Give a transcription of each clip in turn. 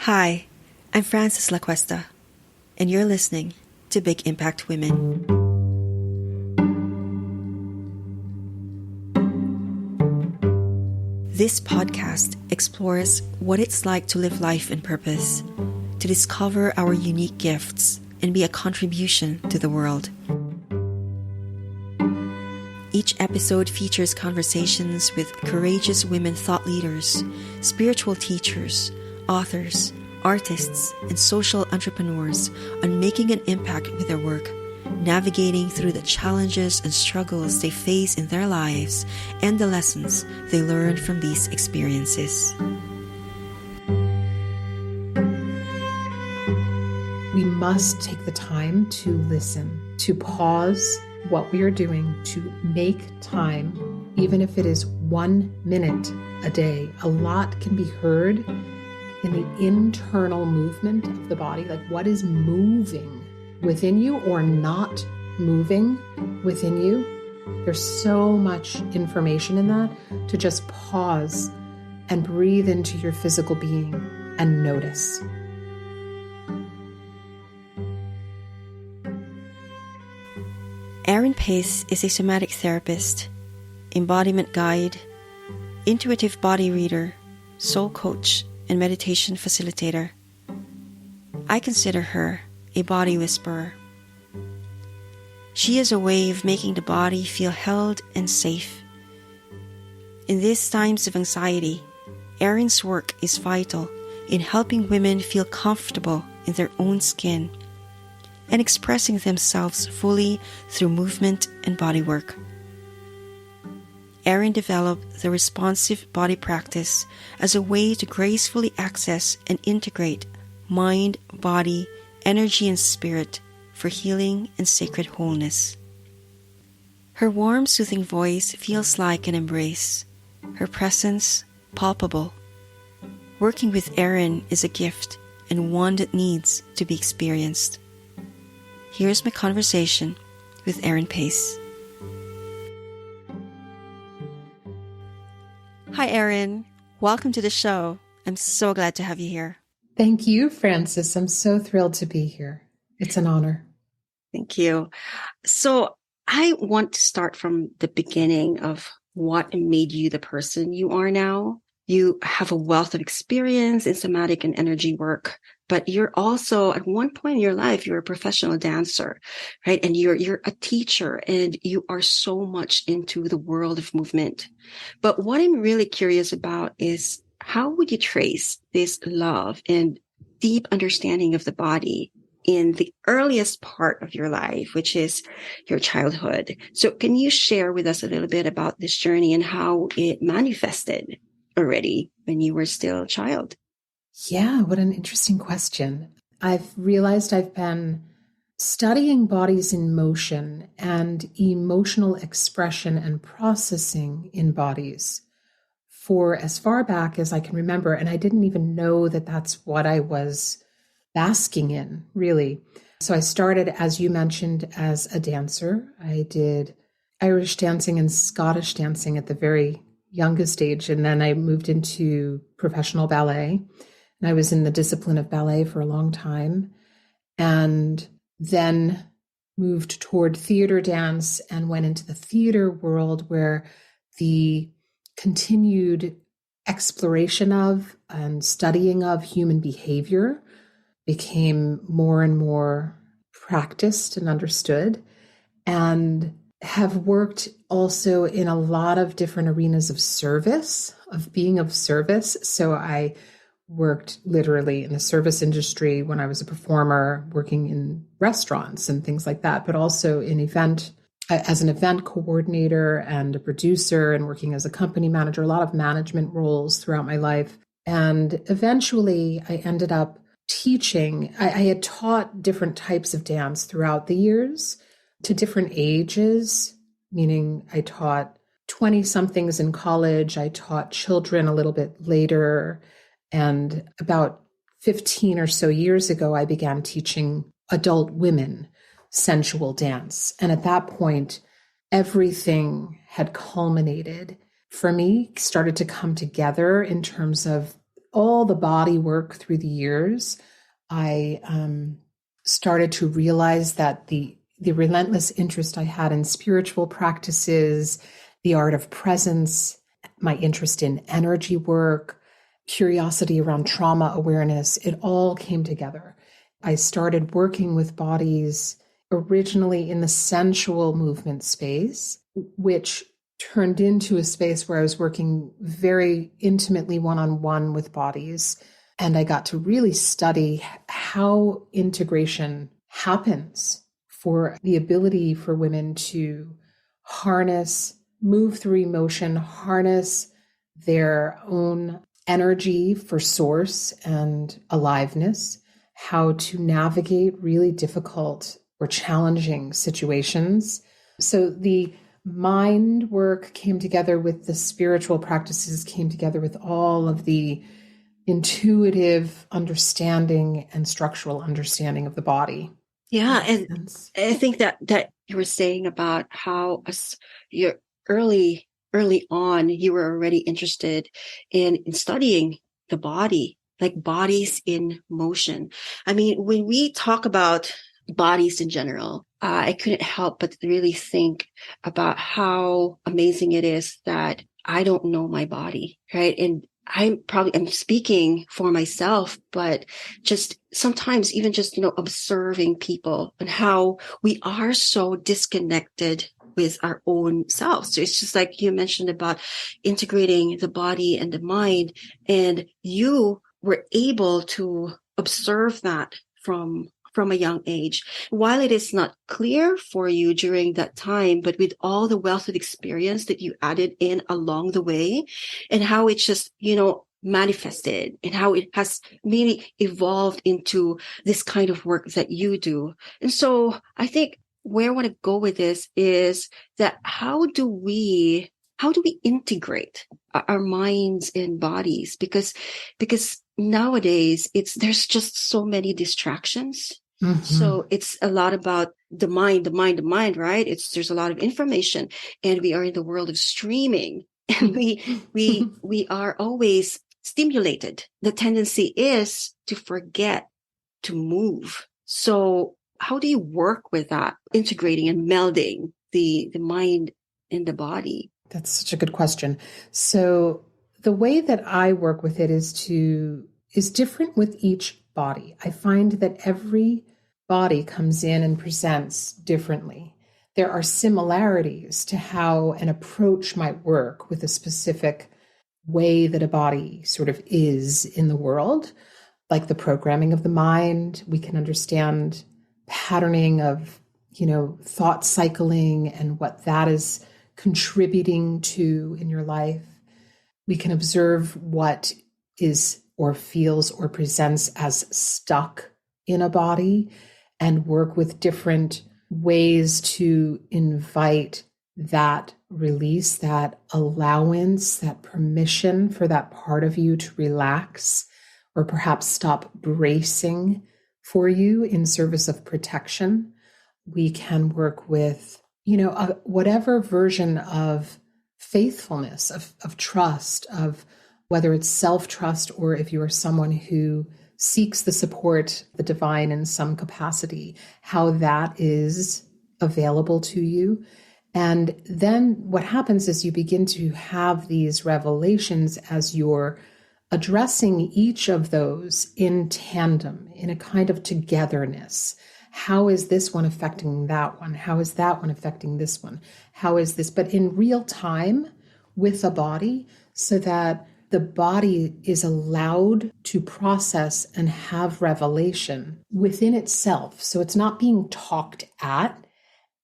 Hi, I'm Frances LaCuesta, and you're listening to Big Impact Women. This podcast explores what it's like to live life in purpose, to discover our unique gifts, and be a contribution to the world. Each episode features conversations with courageous women thought leaders, spiritual teachers, authors, artists, and social entrepreneurs on making an impact with their work, navigating through the challenges and struggles they face in their lives, and the lessons they learned from these experiences. We must take the time to listen, to pause what we are doing, to make time, even if it is 1 minute a day. A lot can be heard in the internal movement of the body, like what is moving within you or not moving within you. There's so much information in that to just pause and breathe into your physical being and notice. Erin Pace is a somatic therapist, embodiment guide, intuitive body reader, soul coach, and meditation facilitator. I consider her a body whisperer. She is a way of making the body feel held and safe. In these times of anxiety, Erin's work is vital in helping women feel comfortable in their own skin and expressing themselves fully through movement and body work. Erin developed the responsive body practice as a way to gracefully access and integrate mind, body, energy, and spirit for healing and sacred wholeness. Her warm, soothing voice feels like an embrace, her presence palpable. Working with Erin is a gift and one that needs to be experienced. Here's my conversation with Erin Pace. Hi, Erin. Welcome to the show. I'm so glad to have you here. Thank you, Frances. I'm so thrilled to be here. It's an honor. Thank you. So I want to start from the beginning of what made you the person you are now. You have a wealth of experience in somatic and energy work, but you're also, at one point in your life, you're a professional dancer, right? And you're a teacher, and you are so much into the world of movement. But what I'm really curious about is, how would you trace this love and deep understanding of the body in the earliest part of your life, which is your childhood? So can you share with us a little bit about this journey and how it manifested already when you were still a child? Yeah, what an interesting question. I've realized I've been studying bodies in motion and emotional expression and processing in bodies for as far back as I can remember. And I didn't even know that that's what I was basking in, really. So I started, as you mentioned, as a dancer. I did Irish dancing and Scottish dancing at the very youngest age. And then I moved into professional ballet. And I was in the discipline of ballet for a long time. And then moved toward theater dance and went into the theater world, where the continued exploration of and studying of human behavior became more and more practiced and understood, and have worked also in a lot of different arenas of service, of being of service. So I worked literally in the service industry when I was a performer, working in restaurants and things like that, but also as an event coordinator and a producer, and working as a company manager, a lot of management roles throughout my life. And eventually I ended up teaching. I had taught different types of dance throughout the years to different ages, meaning I taught 20-somethings in college. I taught children a little bit later. And about 15 or so years ago, I began teaching adult women sensual dance. And at that point, everything had culminated for me, started to come together in terms of all the body work through the years, I started to realize that the relentless interest I had in spiritual practices, the art of presence, my interest in energy work, curiosity around trauma awareness, it all came together. I started working with bodies originally in the sensual movement space, which turned into a space where I was working very intimately one-on-one with bodies. And I got to really study how integration happens for the ability for women to harness, move through emotion, harness their own energy for source and aliveness, how to navigate really difficult or challenging situations. So the mind work came together with the spiritual practices, came together with all of the intuitive understanding and structural understanding of the body. Yeah, and I think that you were saying about how you're early on, you were already interested in studying the body, like bodies in motion. I mean, when we talk about bodies in general, I couldn't help but really think about how amazing it is that I don't know my body, right? And I'm speaking for myself, but just sometimes even just, observing people and how we are so disconnected with our own selves. So it's just like you mentioned about integrating the body and the mind, and you were able to observe that from a young age. While it is not clear for you during that time, but with all the wealth of experience that you added in along the way and how it just, manifested and how it has maybe evolved into this kind of work that you do. And so I think where I want to go with this is that how do we integrate our minds and bodies? Because nowadays there's just so many distractions. Mm-hmm. So it's a lot about the mind, right? There's a lot of information, and we are in the world of streaming, and we are always stimulated. The tendency is to forget to move. So how do you work with that, integrating and melding the mind and the body? That's such a good question. So the way that I work with it is different with each body. I find that every body comes in and presents differently. There are similarities to how an approach might work with a specific way that a body sort of is in the world, like the programming of the mind. We can understand patterning of, thought cycling and what that is contributing to in your life. We can observe what is or feels or presents as stuck in a body and work with different ways to invite that release, that allowance, that permission for that part of you to relax or perhaps stop bracing for you in service of protection. We can work with, whatever version of faithfulness, of trust, of whether it's self-trust or if you are someone who seeks the support, the divine in some capacity, how that is available to you. And then what happens is you begin to have these revelations as you're addressing each of those in tandem, in a kind of togetherness. How is this one affecting that one? How is that one affecting this one? How is this? But in real time with a body, so that the body is allowed to process and have revelation within itself. So it's not being talked at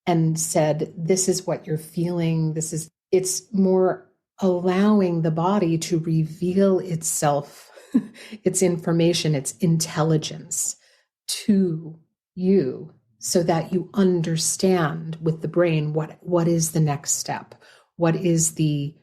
and said, this is what you're feeling. It's more allowing the body to reveal itself, its information, its intelligence to you, so that you understand with the brain what is the next step, what is the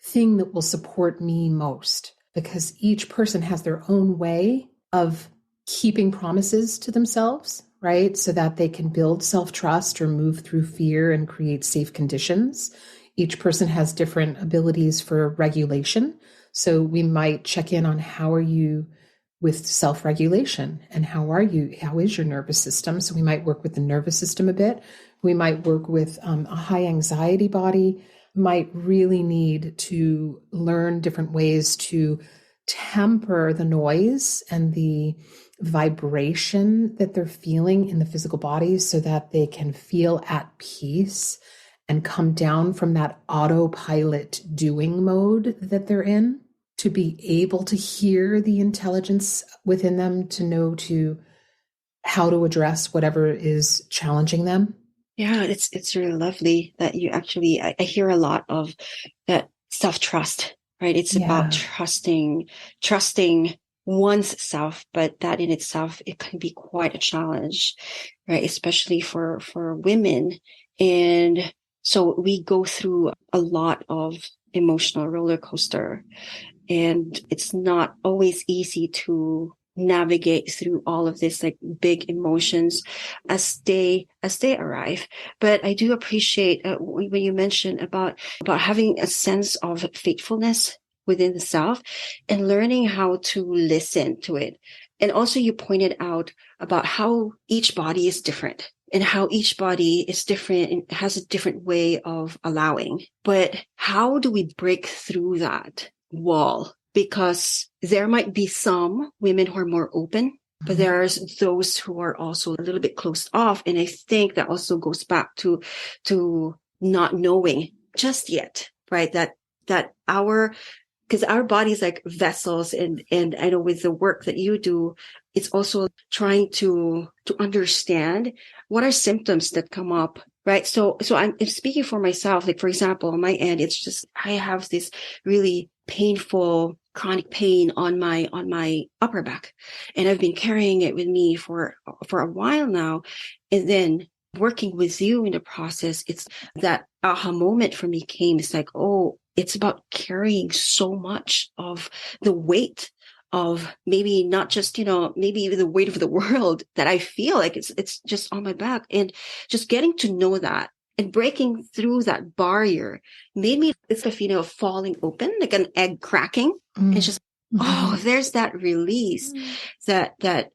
thing that will support me most, because each person has their own way of keeping promises to themselves, right? So that they can build self-trust or move through fear and create safe conditions. Each person has different abilities for regulation. So we might check in on how are you with self-regulation and how is your nervous system. So we might work with the nervous system a bit. We might work with a high anxiety body, might really need to learn different ways to temper the noise and the vibration that they're feeling in the physical body so that they can feel at peace and come down from that autopilot doing mode that they're in, to be able to hear the intelligence within them, to know to how to address whatever is challenging them. Yeah, it's really lovely that you actually, I hear a lot of that self-trust, right? It's about Yeah. trusting one's self, but that in itself, it can be quite a challenge, right? Especially for women. And so we go through a lot of emotional roller coaster, and it's not always easy to navigate through all of this like big emotions as they arrive. But I do appreciate when you mentioned about having a sense of faithfulness within the self and learning how to listen to it. And also you pointed out about how each body is different and how each body is different and has a different way of allowing. But how do we break through that wall? Because there might be some women who are more open, but there's those who are also a little bit closed off. And I think that also goes back to not knowing just yet, right? That because our body's like vessels, and I know with the work that you do, it's also trying to understand what are symptoms that come up, right? So I'm speaking for myself. Like, for example, on my end, it's just I have this really painful chronic pain on my upper back, and I've been carrying it with me for a while now. And then working with you in the process, it's that aha moment for me came. It's like, oh, it's about carrying so much of the weight of maybe not just, maybe the weight of the world that I feel like it's just on my back, and just getting to know that and breaking through that barrier made me, it's a feeling of falling open, like an egg cracking. Mm. It's just, oh, there's that release that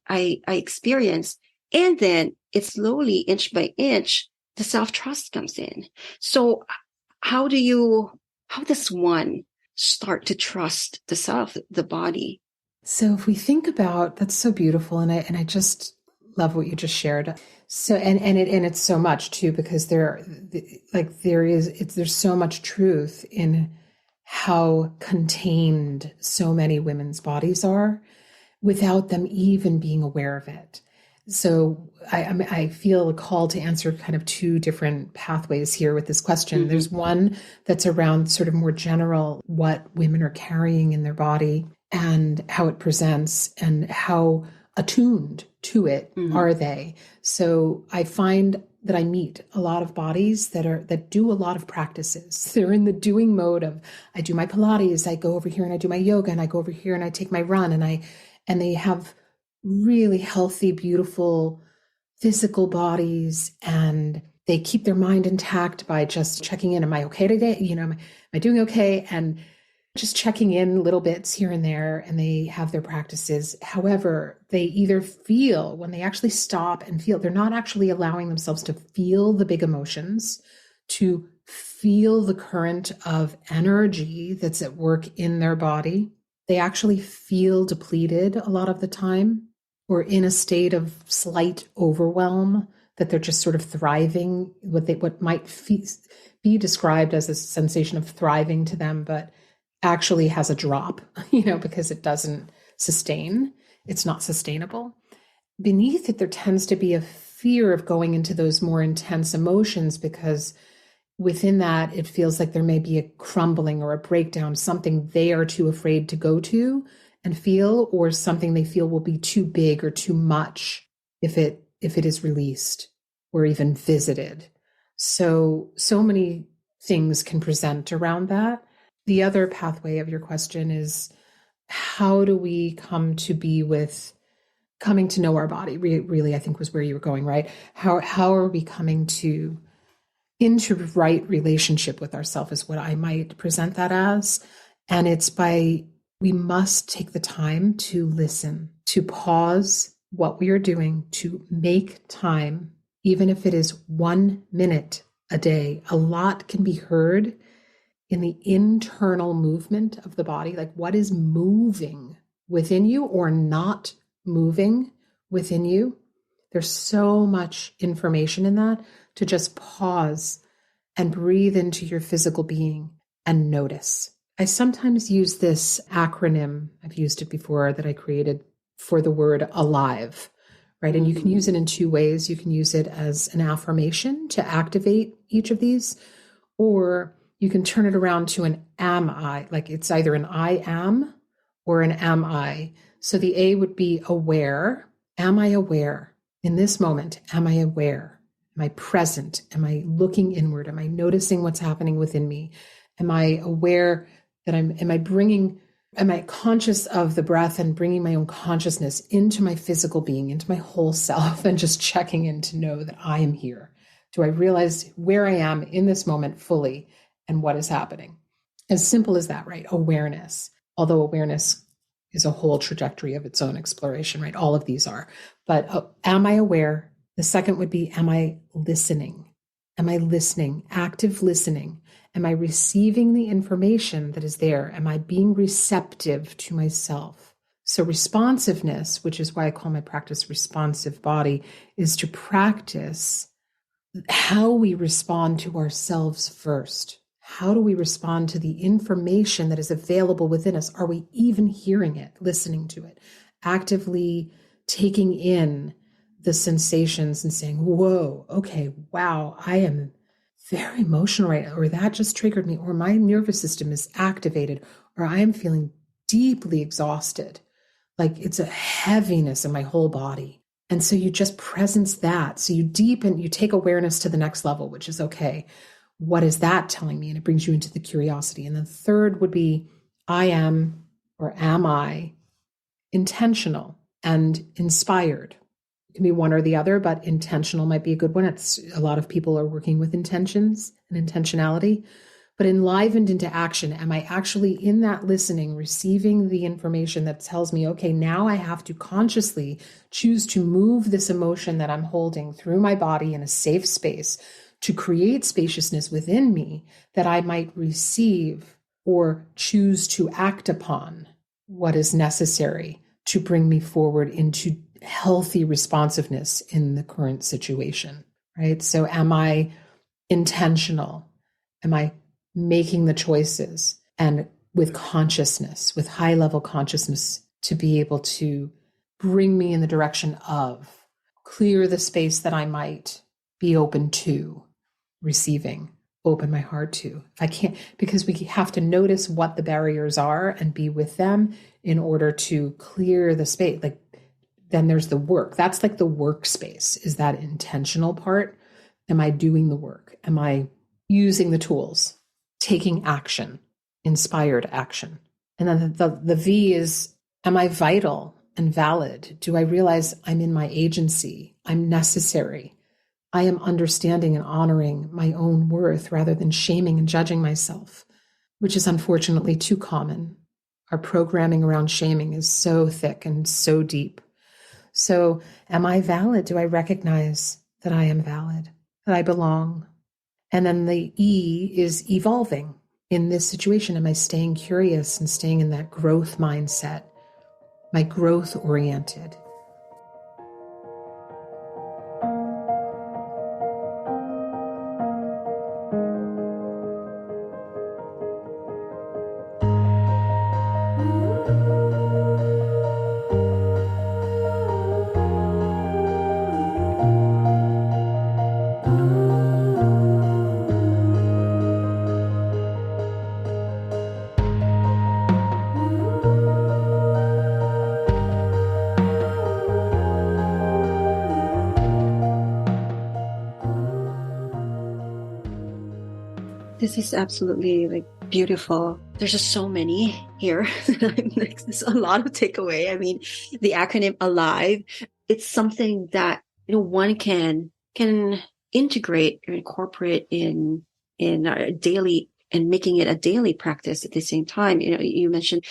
I experienced. And then it slowly, inch by inch, the self-trust comes in. So how does one start to trust the self, the body? So if we think about, that's so beautiful, and I just love what you just shared. So it's so much too, because there's so much truth in how contained so many women's bodies are without them even being aware of it. So I feel a call to answer kind of two different pathways here with this question. Mm-hmm. There's one that's around sort of more general, what women are carrying in their body and how it presents and how attuned to it are they. So I find that I meet a lot of bodies that do a lot of practices. They're in the doing mode of, I do my Pilates, I go over here and I do my yoga, and I go over here and I take my run, and they have really healthy, beautiful physical bodies, and they keep their mind intact by just checking in. Am I okay today? Am I doing okay? And just checking in little bits here and there, and they have their practices. However, they either feel, when they actually stop and feel, they're not actually allowing themselves to feel the big emotions, to feel the current of energy that's at work in their body. They actually feel depleted a lot of the time, or in a state of slight overwhelm, that they're just sort of thriving, what might be described as a sensation of thriving to them, but actually has a drop, because it doesn't sustain. It's not sustainable. Beneath it, there tends to be a fear of going into those more intense emotions, because within that, it feels like there may be a crumbling or a breakdown, something they are too afraid to go to and feel, or something they feel will be too big or too much if it is released or even visited. So many things can present around that. The other pathway of your question is, how do we come to be with coming to know our body? Really, I think was where you were going, right? How are we coming into right relationship with ourselves, is what I might present that as. And we must take the time to listen, to pause what we are doing, to make time, even if it is 1 minute a day. A lot can be heard in the internal movement of the body, like what is moving within you or not moving within you. There's so much information in that, to just pause and breathe into your physical being and notice. I sometimes use this acronym, I've used it before, that I created for the word alive, right? And you can use it in two ways. You can use it as an affirmation to activate each of these, or you can turn it around to an am I, like it's either an I am or an am I. So the A would be aware. Am I aware? In this moment, am I aware? Am I present? Am I looking inward? Am I noticing what's happening within me? Am I aware that am I conscious of the breath and bringing my own consciousness into my physical being, into my whole self, and just checking in to know that I am here? Do I realize where I am in this moment fully and what is happening? As simple as that, right? Awareness. Although awareness is a whole trajectory of its own exploration, right? All of these are. But am I aware? The second would be, am I listening? Am I listening? Active listening. Am I receiving the information that is there? Am I being receptive to myself? So responsiveness, which is why I call my practice responsive body, is to practice how we respond to ourselves first. How do we respond to the information that is available within us? Are we even hearing it, listening to it, actively taking in the sensations and saying, whoa, okay, wow, I am very emotional right now, or that just triggered me, or my nervous system is activated, or I am feeling deeply exhausted. Like it's a heaviness in my whole body. And so you just presence that. So you deepen, you take awareness to the next level, which is, okay, what is that telling me? And it brings you into the curiosity. And the third would be, I am, or am I, intentional and inspired. It can be one or the other, but intentional might be a good one. It's a lot of people are working with intentions and intentionality, but enlivened into action. Am I actually in that listening, receiving the information that tells me, okay, now I have to consciously choose to move this emotion that I'm holding through my body in a safe space to create spaciousness within me that I might receive or choose to act upon what is necessary to bring me forward into healthy responsiveness in the current situation, right? So am I intentional? Am I making the choices and with consciousness, with high level consciousness, to be able to bring me in the direction of clear the space that I might be open to receiving, open my heart to? If I can't, because we have to notice what the barriers are and be with them in order to clear the space. Like, then there's the work. That's like the workspace, is that intentional part. Am I doing the work? Am I using the tools, taking action, inspired action? And then the V is, am I vital and valid? Do I realize I'm in my agency? I'm necessary. I am understanding and honoring my own worth rather than shaming and judging myself, which is unfortunately too common. Our programming around shaming is so thick and so deep. So am I valid? Do I recognize that I am valid, that I belong? And then the E is evolving in this situation. Am I staying curious and staying in that growth mindset, my growth oriented? This is absolutely like beautiful. There's just so many here. There's a lot of takeaway. I mean, the acronym A.L.I.V.E, it's something that, one can integrate or incorporate in our daily and making it a daily practice at the same time. You mentioned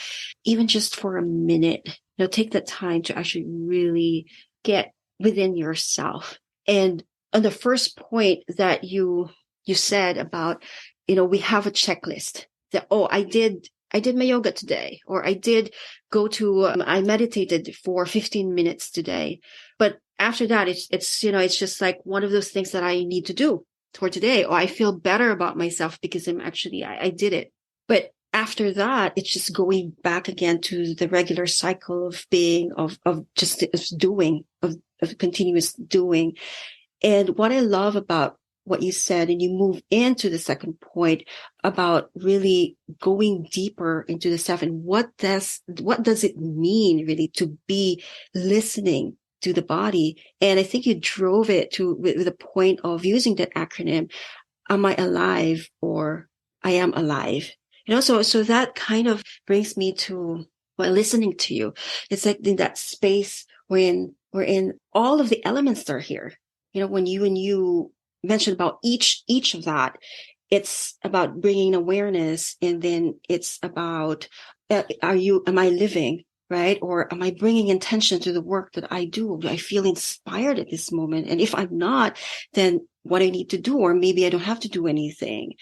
even just for a minute, take that time to actually really get within yourself. And on the first point that you said about, we have a checklist that, oh, I did my yoga today, or I meditated for 15 minutes today. But after that, it's just like one of those things that I need to do for today, or I feel better about myself because I did it. But after that, it's just going back again to the regular cycle of being, of just doing, of continuous doing. And what I love about what you said, and you move into the second point about really going deeper into the self, and what does it mean really to be listening to the body? And I think you drove it with a point of using that acronym, am I alive, or I am alive? So that kind of brings me to, well, listening to you. It's like in that space wherein all of the elements are here. When you mentioned about each of that, it's about bringing awareness, and then it's about, am I living, right? Or am I bringing intention to the work that I do? Do I feel inspired at this moment? And if I'm not, then what I need to do, or maybe I don't have to do anything.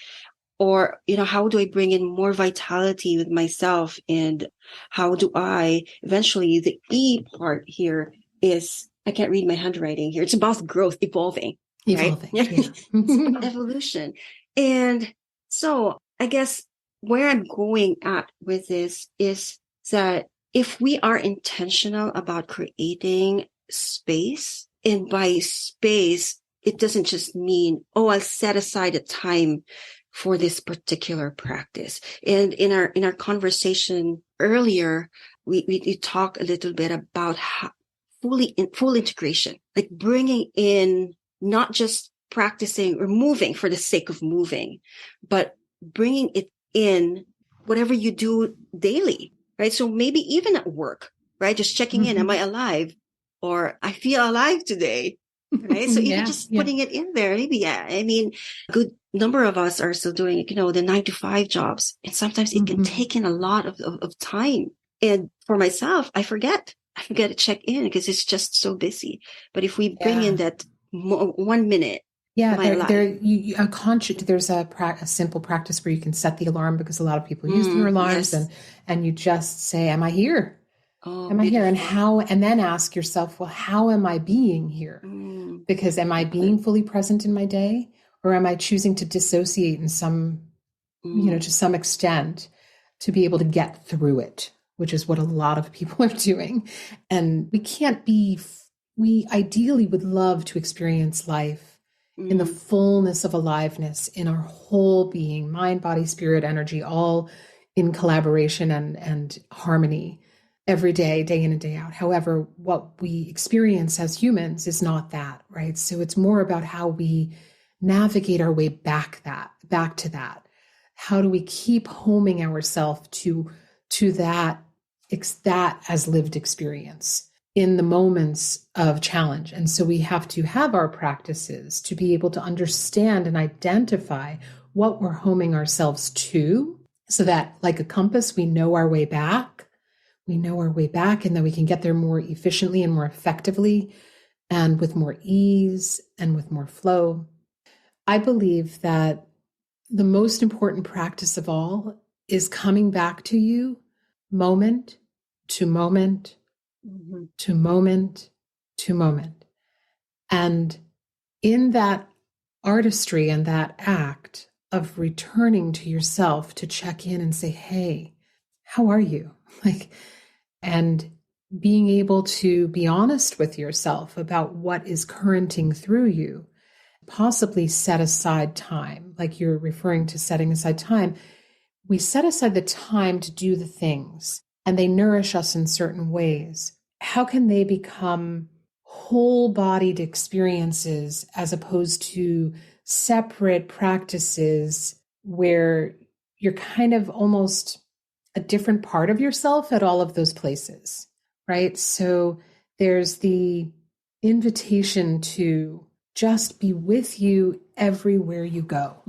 Or, how do I bring in more vitality with myself? And how do I eventually, the E part here is, I can't read my handwriting here. It's about growth, evolving, right? Yeah. It's about evolution. And so I guess where I'm going at with this is that if we are intentional about creating space, and by space, it doesn't just mean, oh, I'll set aside a time for this particular practice. And in our conversation earlier, we talked a little bit about how full integration, like bringing in not just practicing or moving for the sake of moving, but bringing it in whatever you do daily, right? So maybe even at work, right? Just checking in, am I alive? Or I feel alive today, right? So even just putting it in there, maybe, I mean, a good number of us are still doing, the 9-to-5 jobs. And sometimes it can take in a lot of time. And for myself, I forget to check in because it's just so busy. But if we bring in that 1 minute, there's a simple practice where you can set the alarm, because a lot of people use their alarms, and you just say, am I here? Am I here? And then ask yourself, well, how am I being here? Because am I being fully present in my day, or am I choosing to dissociate in some, to some extent, to be able to get through it, which is what a lot of people are doing. And we ideally would love to experience life in the fullness of aliveness, in our whole being, mind, body, spirit, energy, all in collaboration and harmony every day, day in and day out. However, what we experience as humans is not that, right? So it's more about how we navigate our way back to that. How do we keep homing ourselves to that as lived experience in the moments of challenge? And so we have to have our practices to be able to understand and identify what we're homing ourselves to, so that, like a compass, we know our way back. We know our way back, and then we can get there more efficiently and more effectively, and with more ease and with more flow. I believe that the most important practice of all is coming back to you moment to moment to moment to moment. And in that artistry and that act of returning to yourself to check in and say, hey, how are you? And being able to be honest with yourself about what is currenting through you, possibly set aside time, like you're referring to setting aside time. We set aside the time to do the things, and they nourish us in certain ways. How can they become whole-bodied experiences as opposed to separate practices where you're kind of almost a different part of yourself at all of those places, right? So there's the invitation to just be with you everywhere you go,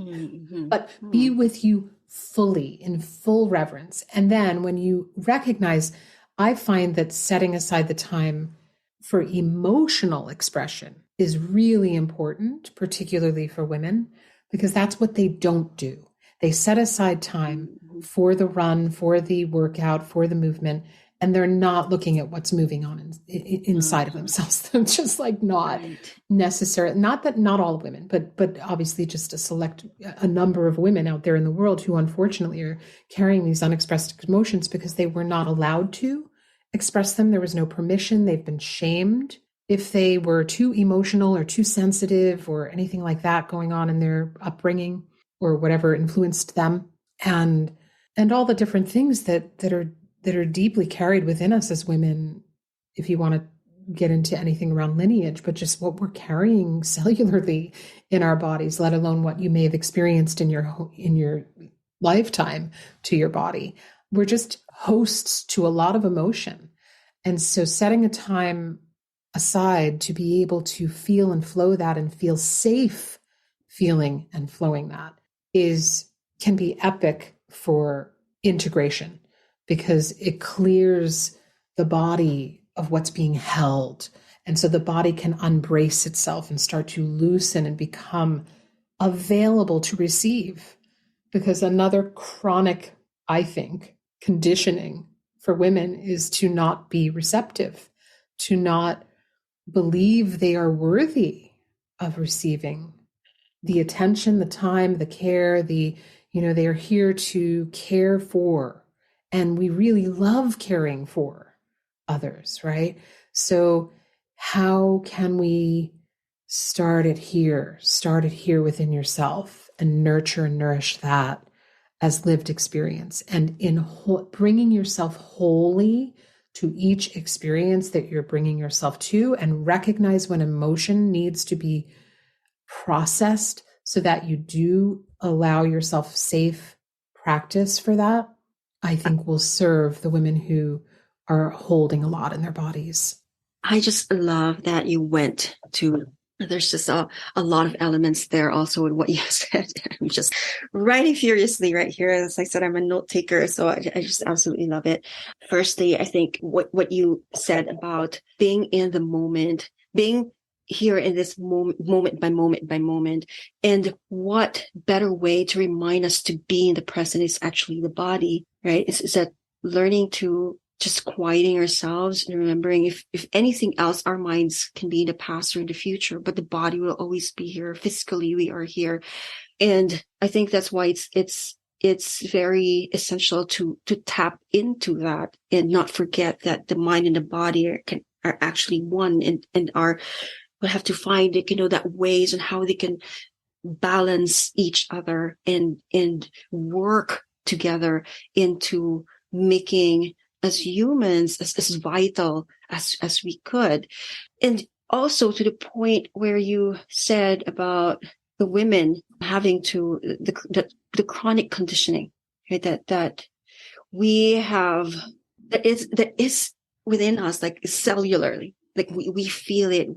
but be with you fully, in full reverence. And then when you recognize, I find that setting aside the time for emotional expression is really important, particularly for women, because that's what they don't do. They set aside time Mm-hmm. for the run, for the workout, for the movement, and they're not looking at what's moving on inside of Uh-huh. themselves. They're just like not Right. necessary. Not that not all women, but obviously just a number of women out there in the world who unfortunately are carrying these unexpressed emotions because they were not allowed to express them. There was no permission. They've been shamed if they were too emotional or too sensitive or anything like that going on in their upbringing or whatever influenced them, and all the different things that are deeply carried within us as women. If you want to get into anything around lineage, but just what we're carrying cellularly in our bodies, let alone what you may have experienced in your lifetime to your body. We're just hosts to a lot of emotion. And so setting a time aside to be able to feel and flow that and feel safe feeling and flowing that can be epic for integration, because it clears the body of what's being held. And so the body can unbrace itself and start to loosen and become available to receive. Because another chronic, I think, conditioning for women is to not be receptive, to not believe they are worthy of receiving the attention, the time, the care, they are here to care for. And we really love caring for others, right? So how can we start it here? Start it here within yourself and nurture and nourish that as lived experience. And in bringing yourself wholly to each experience that you're bringing yourself to, and recognize when emotion needs to be processed so that you do allow yourself safe practice for that, I think will serve the women who are holding a lot in their bodies. I just love that you went to, there's just a lot of elements there also in what you said. I'm just writing furiously right here. As I said, I'm a note taker, so I just absolutely love it. Firstly, I think what you said about being in the moment, being here in this moment by moment by moment, and what better way to remind us to be in the present is actually the body, right? It's that learning to just quieting ourselves and remembering if anything else, our minds can be in the past or in the future, but the body will always be here. Physically, we are here. And I think that's why it's very essential to tap into that and not forget that the mind and the body are actually one, and we'll have to find, that ways and how they can balance each other and work together into making as humans as vital as we could. And also to the point where you said about the women having to the chronic conditioning, right? That we have, that is within us, like cellularly, like we feel it.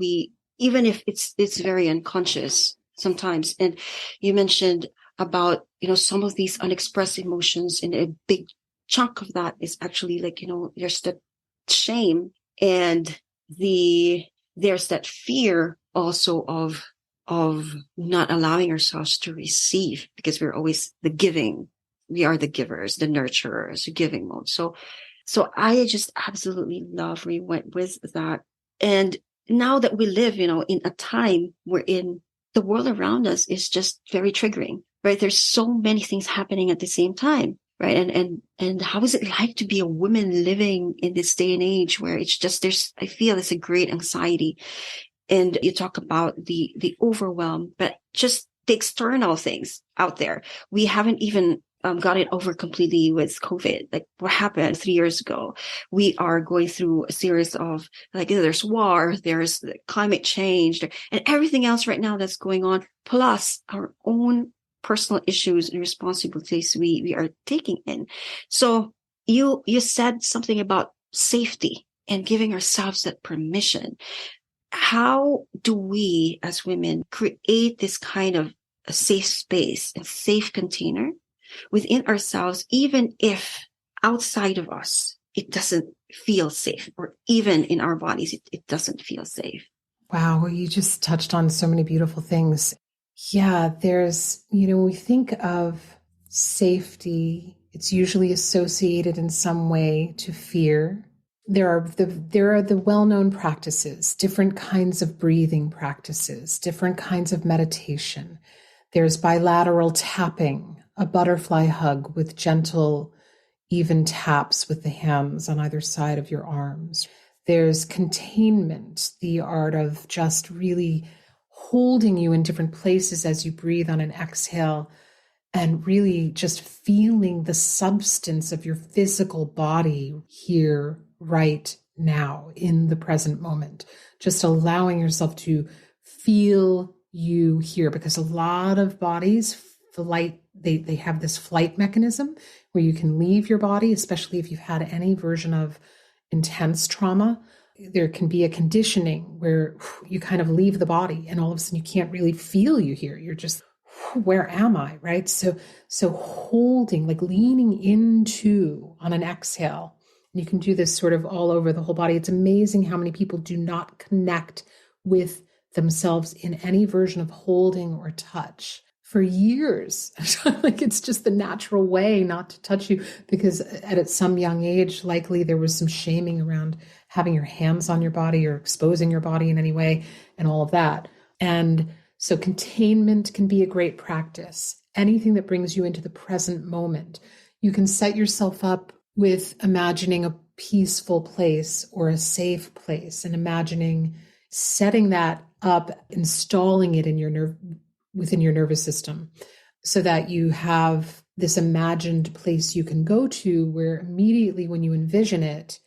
Even if it's very unconscious sometimes. And you mentioned about, some of these unexpressed emotions, and a big chunk of that is actually like, there's the shame, and there's that fear also of not allowing ourselves to receive, because we're always we are the givers, the nurturers, the giving mode. So I just absolutely love where you went with that. And now that we live, in a time wherein the world around us is just very triggering, right? There's so many things happening at the same time, right? And how is it like to be a woman living in this day and age where it's just, I feel it's a great anxiety. And you talk about the overwhelm, but just the external things out there. We haven't even got it over completely with COVID. Like what happened 3 years ago. We are going through a series of, like, there's war, there's climate change, and everything else right now that's going on, plus our own personal issues and responsibilities we are taking in. So you said something about safety and giving ourselves that permission. How do we as women create this kind of a safe space, a safe container within ourselves, even if outside of us, it doesn't feel safe, or even in our bodies, it doesn't feel safe. Wow, well, you just touched on so many beautiful things. Yeah, there's, when we think of safety, it's usually associated in some way to fear. There are the well-known practices, different kinds of breathing practices, different kinds of meditation. There's bilateral tapping, a butterfly hug with gentle, even taps with the hands on either side of your arms. There's containment, the art of just really holding you in different places as you breathe on an exhale, and really just feeling the substance of your physical body here, right now, in the present moment. Just allowing yourself to feel you here, because a lot of bodies they have this flight mechanism where you can leave your body, especially if you've had any version of intense trauma. There can be a conditioning where you kind of leave the body and all of a sudden you can't really feel you here. You're just, where am I? Right? So holding, like leaning into on an exhale. And you can do this sort of all over the whole body. It's amazing how many people do not connect with themselves in any version of holding or touch for years. Like it's just the natural way not to touch you, because at some young age, likely there was some shaming around having your hands on your body or exposing your body in any way and all of that. And so containment can be a great practice. Anything that brings you into the present moment. You can set yourself up with imagining a peaceful place or a safe place, and imagining setting that up, installing it in your within your nervous system, so that you have this imagined place you can go to, where immediately when you envision it,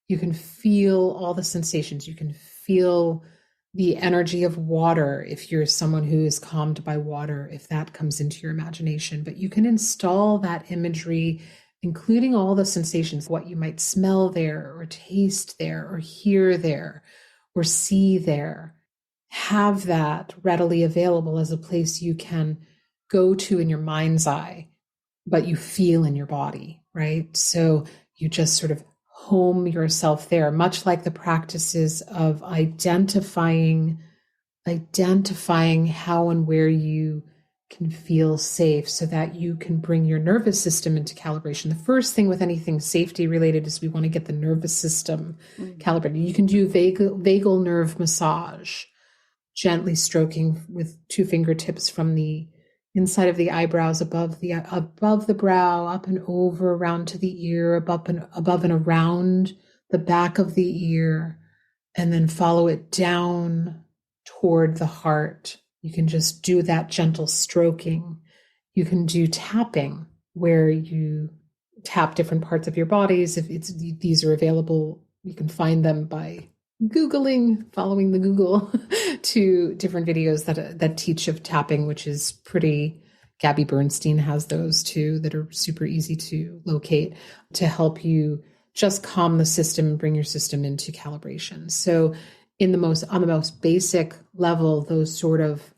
you can feel all the sensations. You can feel the energy of water if you're someone who is calmed by water, if that comes into your imagination. But you can install that imagery, including all the sensations, what you might smell there, or taste there, or hear there, or see there. Have that readily available as a place you can go to in your mind's eye, but you feel in your body, right? So you just sort of home yourself there, much like the practices of identifying how and where you can feel safe, so that you can bring your nervous system into calibration. The first thing with anything safety related is we want to get the nervous system calibrated. You can do vagal nerve massage, gently stroking with two fingertips from the inside of the eyebrows, above the brow, up and over, around to the ear, above and around the back of the ear, and then follow it down toward the heart. You can just do that gentle stroking. You can do tapping, where you tap different parts of your bodies. If these are available, you can find them by following the Google to different videos that teach of tapping, which is pretty. Gabby Bernstein has those too that are super easy to locate, to help you just calm the system and bring your system into calibration. So on the most basic level, those sort of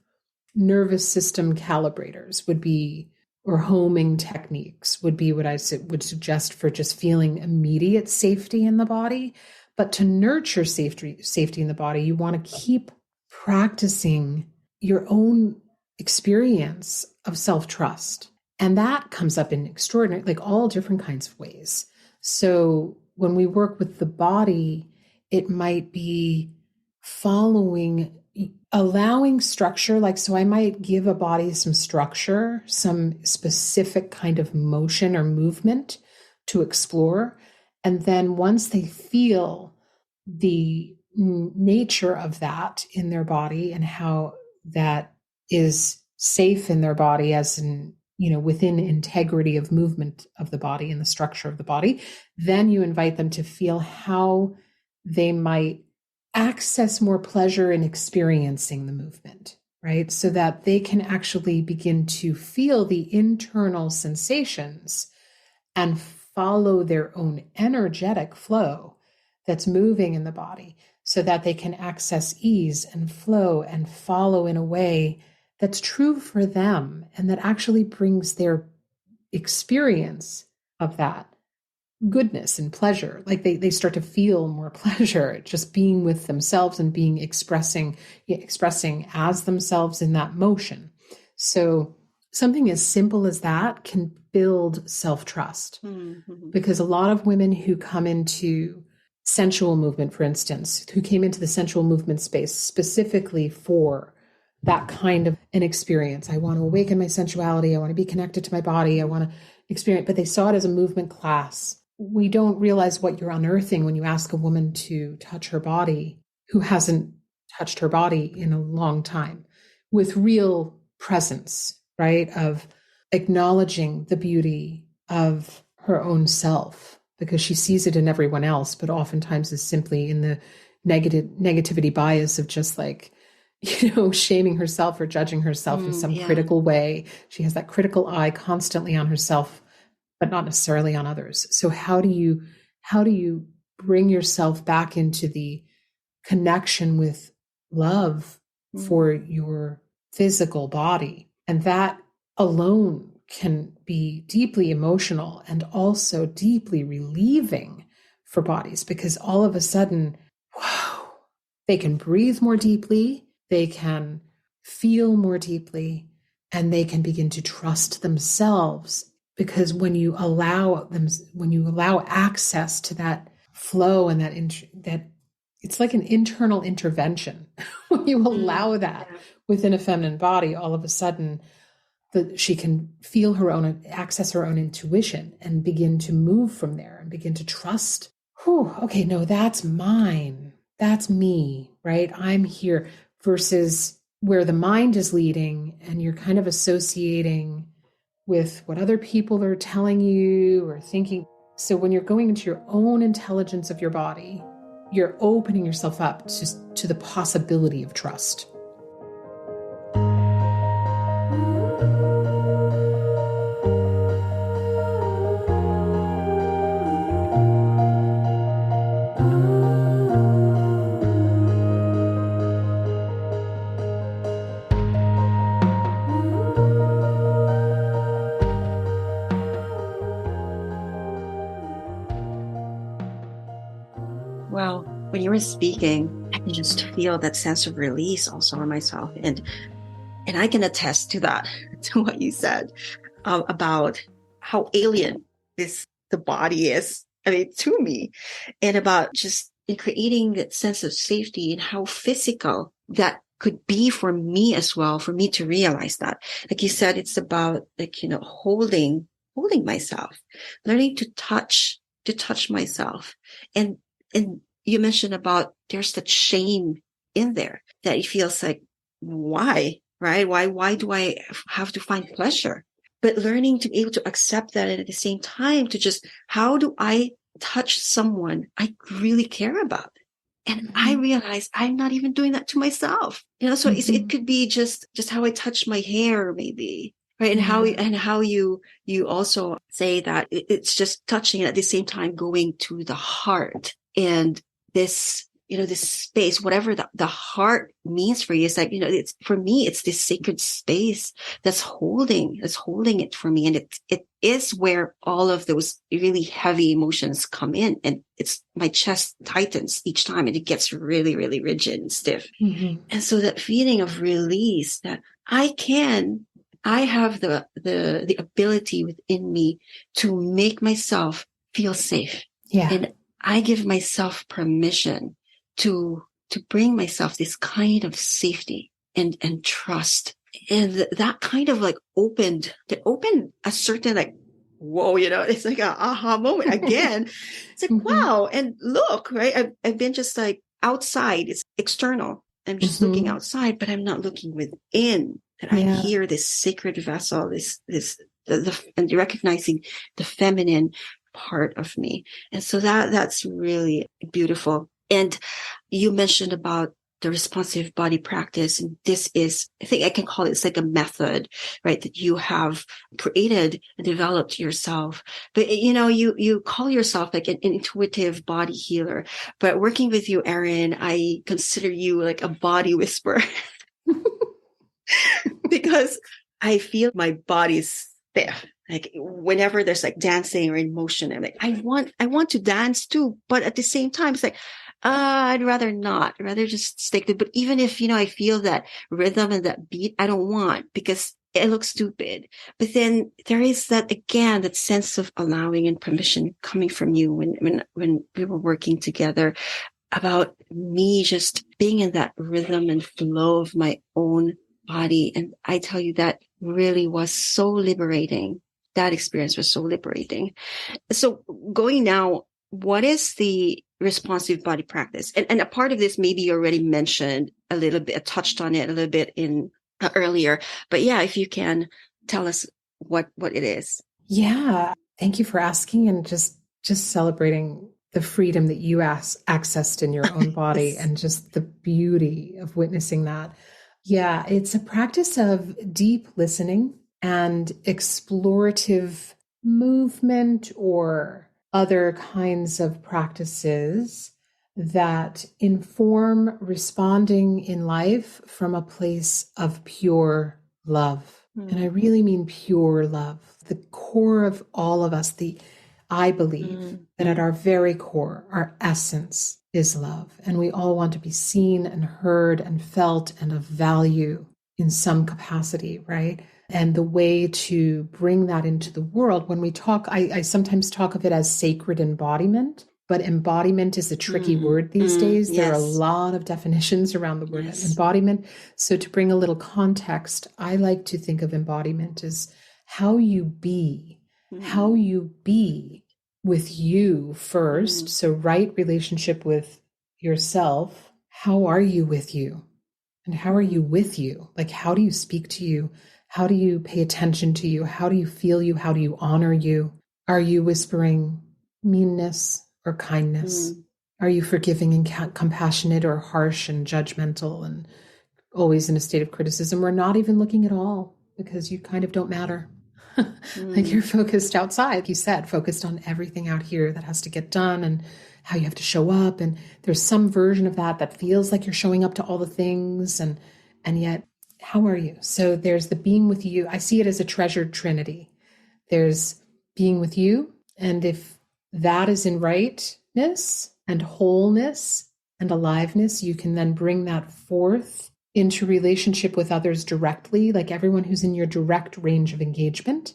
nervous system calibrators would be, or homing techniques would be what I would suggest for just feeling immediate safety in the body. But to nurture safety in the body, you want to keep practicing your own experience of self-trust. And that comes up in extraordinary, like all different kinds of ways. So when we work with the body, it might be allowing structure. Like, so I might give a body some structure, some specific kind of motion or movement to explore. And then once they feel the nature of that in their body, and how that is safe in their body, as in, within integrity of movement of the body and the structure of the body, then you invite them to feel how they might access more pleasure in experiencing the movement, right? So that they can actually begin to feel the internal sensations and follow their own energetic flow that's moving in the body, so that they can access ease and flow and follow in a way that's true for them, and that actually brings their experience of that goodness and pleasure. Like they start to feel more pleasure just being with themselves and being expressing as themselves in that motion. So something as simple as that can build self-trust. Mm-hmm. Because a lot of women who come into sensual movement, for instance, who came into the sensual movement space specifically for that kind of an experience. I want to awaken my sensuality. I want to be connected to my body. I want to experience, but they saw it as a movement class. We don't realize what you're unearthing when you ask a woman to touch her body who hasn't touched her body in a long time with real presence, right? Of acknowledging the beauty of her own self because she sees it in everyone else, but oftentimes is simply in the negativity bias of just like, shaming herself or judging herself in some critical way. She has that critical eye constantly on herself, but not necessarily on others. So how do you bring yourself back into the connection with love for your physical body? And that alone can be deeply emotional and also deeply relieving for bodies because all of a sudden, wow, they can breathe more deeply, they can feel more deeply, and they can begin to trust themselves. Because when you allow access to that flow and that it's like an internal intervention. When you allow that within a feminine body, all of a sudden that she can feel access her own intuition and begin to move from there and begin to trust, okay, no, that's mine. That's me, right? I'm here, versus where the mind is leading and you're kind of associating with what other people are telling you or thinking. So when you're going into your own intelligence of your body, you're opening yourself up to the possibility of trust. Well, when you were speaking, I can just feel that sense of release also on myself. And I can attest to that, to what you said about how alien the body is, I mean, to me, and about just in creating that sense of safety and how physical that could be for me as well, for me to realize that. Like you said, it's about like, holding myself, learning to touch myself. And you mentioned about there's that shame in there that it feels like, why, right? Why do I have to find pleasure? But learning to be able to accept that, and at the same time to just, how do I touch someone I really care about? And I realize I'm not even doing that to myself. So it could be just how I touch my hair, maybe, right? And how you also say that it's just touching, and at the same time going to the heart. And this, this space, whatever the heart means for you, is like, it's, for me, it's this sacred space that's holding it for me. And it is where all of those really heavy emotions come in, and it's, my chest tightens each time and it gets really, really rigid and stiff. And so that feeling of release, that I have the ability within me to make myself feel safe. And I give myself permission to bring myself this kind of safety and trust. And that kind of like opened a certain like, whoa, it's like an aha moment again. It's like, wow. And look, right. I've been just like outside, it's external. I'm just looking outside, but I'm not looking within. And I'm here, this sacred vessel, and recognizing the feminine part of me. And so that's really beautiful. And you mentioned about the responsive body practice. And this is, I think I can call it, it's like a method, right? That you have created and developed yourself. But, you call yourself like an intuitive body healer. But working with you, Erin, I consider you like a body whisperer because I feel my body's stiff. Like whenever there's like dancing or in motion, I'm like, I want to dance too. But at the same time, it's like, I'd rather not. I'd rather just stick to, but even if, I feel that rhythm and that beat, I don't want because it looks stupid. But then there is that, again, that sense of allowing and permission coming from you when we were working together about me just being in that rhythm and flow of my own body. And I tell you, that really was so liberating. That experience was so liberating. So going now, what is the responsive body practice? And a part of this, maybe you already mentioned a little bit, touched on it a little bit in earlier, but yeah, if you can tell us what it is. Yeah. Thank you for asking and just celebrating the freedom that you accessed in your own body Yes. and just the beauty of witnessing that. Yeah, it's a practice of deep listening and explorative movement or other kinds of practices that inform responding in life from a place of pure love. And I really mean pure love. The core of all of us, I believe that at our very core, our essence is love. And we all want to be seen and heard and felt and of value in some capacity, right? And the way to bring that into the world, when we talk, I sometimes talk of it as sacred embodiment, but embodiment is a tricky word these days. Yes. There are a lot of definitions around the word embodiment. So to bring a little context, I like to think of embodiment as how you be with you first. So right relationship with yourself. How are you with you? And how are you with you? Like, how do you speak to you? How do you pay attention to you? How do you feel you? How do you honor you? Are you whispering meanness or kindness? Are you forgiving and compassionate or harsh and judgmental and always in a state of criticism or not even looking at all because you kind of don't matter? Like you're focused outside, like you said, focused on everything out here that has to get done and how you have to show up. And there's some version of that feels like you're showing up to all the things. And yet, how are you? So there's the being with you. I see it as a treasured trinity. There's being with you. And if that is in rightness and wholeness and aliveness, you can then bring that forth into relationship with others directly, like everyone who's in your direct range of engagement.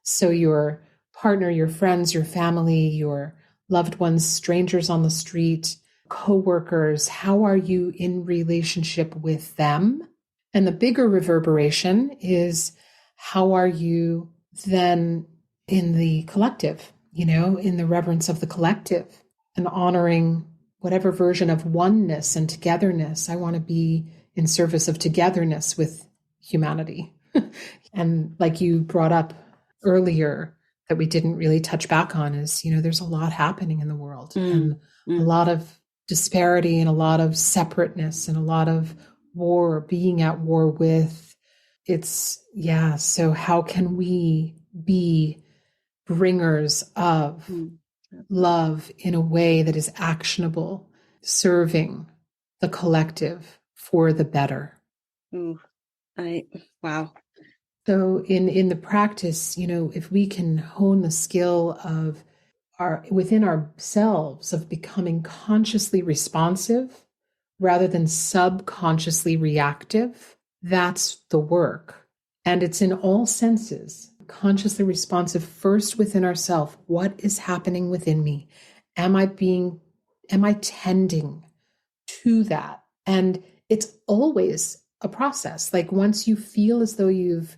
So your partner, your friends, your family, your loved ones, strangers on the street, coworkers, how are you in relationship with them? And the bigger reverberation is how are you then in the collective, in the reverence of the collective and honoring whatever version of oneness and togetherness. I want to be in service of togetherness with humanity. And like you brought up earlier that we didn't really touch back on is, there's a lot happening in the world and a lot of disparity and a lot of separateness and a lot of war, being at war with. So how can we be bringers of love in a way that is actionable, serving the collective for the better? Wow. So in the practice, if we can hone the skill of within ourselves of becoming consciously responsive rather than subconsciously reactive, that's the work. And it's in all senses, consciously responsive first within ourselves. What is happening within me? Am I tending to that? And it's always a process. Like once you feel as though you've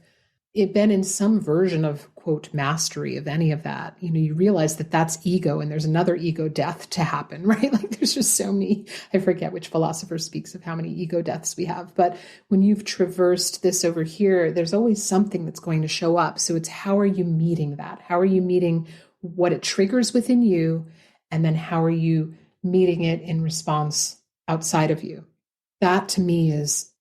been in some version of quote mastery of any of that, you realize that that's ego and there's another ego death to happen, right? Like there's just so many, I forget which philosopher speaks of how many ego deaths we have, but when you've traversed this over here, there's always something that's going to show up. So it's how are you meeting that? How are you meeting what it triggers within you? And then how are you meeting it in response outside of you? That to me is